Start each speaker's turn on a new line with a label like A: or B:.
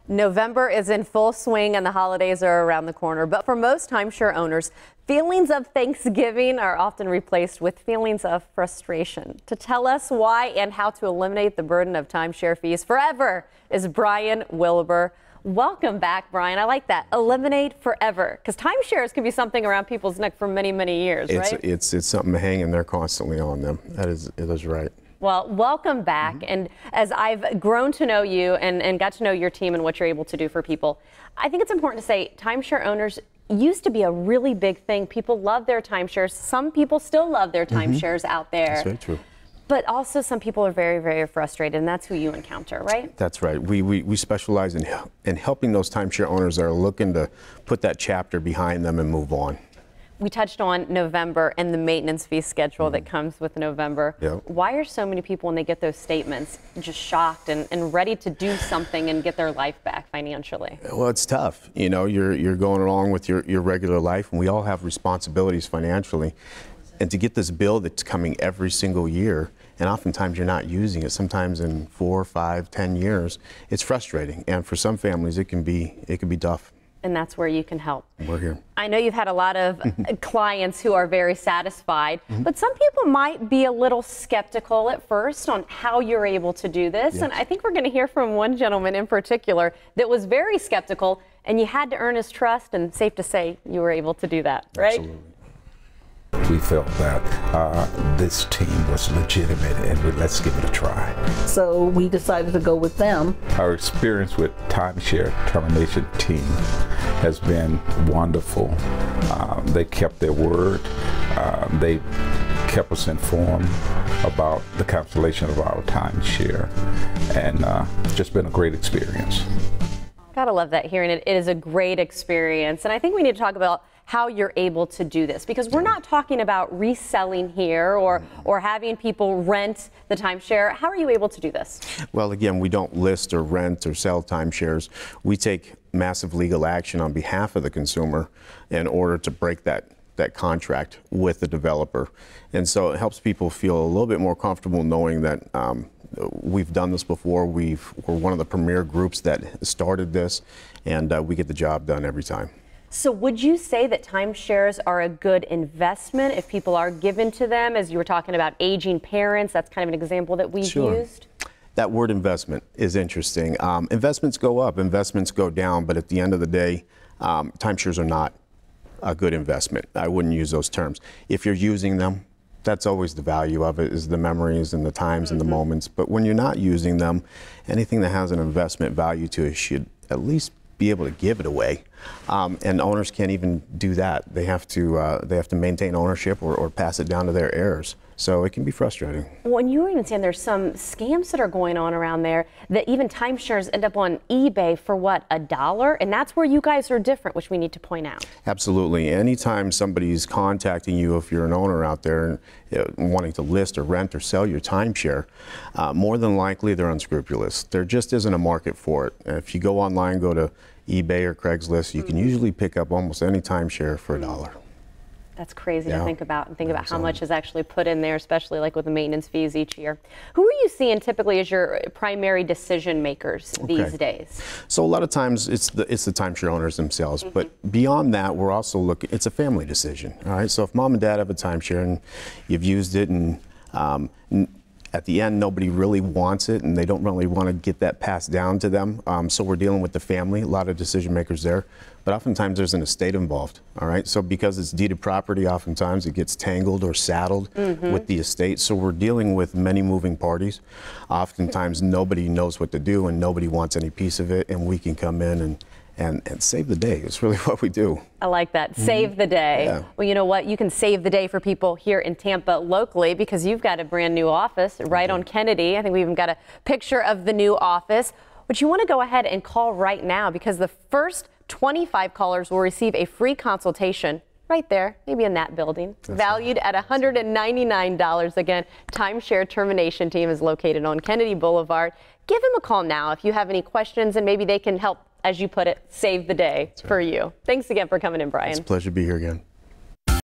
A: November is in full swing and the holidays are around the corner, but for most timeshare owners, feelings of Thanksgiving are often replaced with feelings of frustration. To tell us why and how to eliminate the burden of timeshare fees forever is Brian Wilbur. Welcome back, Brian. I like that. Eliminate forever, because timeshares can be something around people's neck for many, many years, right?
B: It's something hanging there constantly on them. It is right.
A: Well, welcome back. And as I've grown to know you and got to know your team and what you're able to do for people, I think it's important to say timeshare owners used to be a really big thing. People love their timeshares. Some people still love their timeshares out there.
B: That's very true.
A: But also some people are very, very frustrated, and that's who you encounter, right?
B: That's right. We specialize in helping those timeshare owners that are looking to put that chapter behind them and move on.
A: We touched on November and the maintenance fee schedule that comes with November.
B: Yep.
A: Why are so many people, when they get those statements, just shocked and ready to do something and get their life back financially?
B: Well, it's tough. You know, you're going along with your regular life, and we all have responsibilities financially. And to get this bill that's coming every single year, and oftentimes you're not using it, sometimes in 4, 5, 10 years, it's frustrating. And for some families, it can be tough.
A: And that's where you can help.
B: We're here.
A: I know you've had a lot of clients who are very satisfied, but some people might be a little skeptical at first on how you're able to do this.
B: Yes.
A: And I think we're going to hear from one gentleman in particular that was very skeptical, and you had to earn his trust, and safe to say you were able to do that, right?
B: Absolutely.
C: We felt that this team was legitimate and let's give it a try.
D: So we decided to go with them.
C: Our experience with Timeshare Termination team has been wonderful. They kept their word. They kept us informed about the cancellation of our timeshare, and just been a great experience.
A: Gotta love that, hearing it. It is a great experience, and I think we need to talk about how you're able to do this, because we're not talking about reselling here or having people rent the timeshare. How are you able to do this?
B: Well, again, we don't list or rent or sell timeshares. We take massive legal action on behalf of the consumer in order to break that contract with the developer. And so it helps people feel a little bit more comfortable knowing that we've done this before. We're one of the premier groups that started this, and we get the job done every time.
A: So would you say that timeshares are a good investment if people are given to them? As you were talking about aging parents, that's kind of an example that we've used.
B: That word investment is interesting. Investments go up, investments go down, but at the end of the day, timeshares are not a good investment. I wouldn't use those terms. If you're using them, that's always the value of it, is the memories and the times and the moments. But when you're not using them, anything that has an investment value to it should at least be able to give it away. And owners can't even do that. They have to maintain ownership or pass it down to their heirs. So it can be frustrating.
A: Well, and you were even saying there's some scams that are going on around there, that even timeshares end up on eBay for what, $1? And that's where you guys are different, which we need to point out.
B: Absolutely. Anytime somebody's contacting you, if you're an owner out there and wanting to list or rent or sell your timeshare, more than likely they're unscrupulous. There just isn't a market for it. If you go online, go to eBay or Craigslist, you can usually pick up almost any timeshare for $1.
A: That's crazy to think about, and think about how much is actually put in there, especially like with the maintenance fees each year. Who are you seeing typically as your primary decision makers these days?
B: So a lot of times it's the timeshare owners themselves, but beyond that, we're also looking, it's a family decision, all right? So if mom and dad have a timeshare and you've used it, and at the end, nobody really wants it, and they don't really want to get that passed down to them. So we're dealing with the family, a lot of decision makers there. But oftentimes there's an estate involved, all right? So because it's deeded property, oftentimes it gets tangled or saddled with the estate. So we're dealing with many moving parties. Oftentimes nobody knows what to do and nobody wants any piece of it, and we can come in and save the day. It's really what we do.
A: I like that. Save the day.
B: Yeah.
A: Well, you know what? You can save the day for people here in Tampa locally, because you've got a brand new office right on Kennedy. I think we even got a picture of the new office. But you want to go ahead and call right now, because the first 25 callers will receive a free consultation right there, maybe in that building, valued at $199. Again, Timeshare Termination team is located on Kennedy Boulevard. Give them a call now if you have any questions, and maybe they can help, as you put it, save the day for you. Thanks again for coming in, Brian.
B: It's a pleasure to be here again.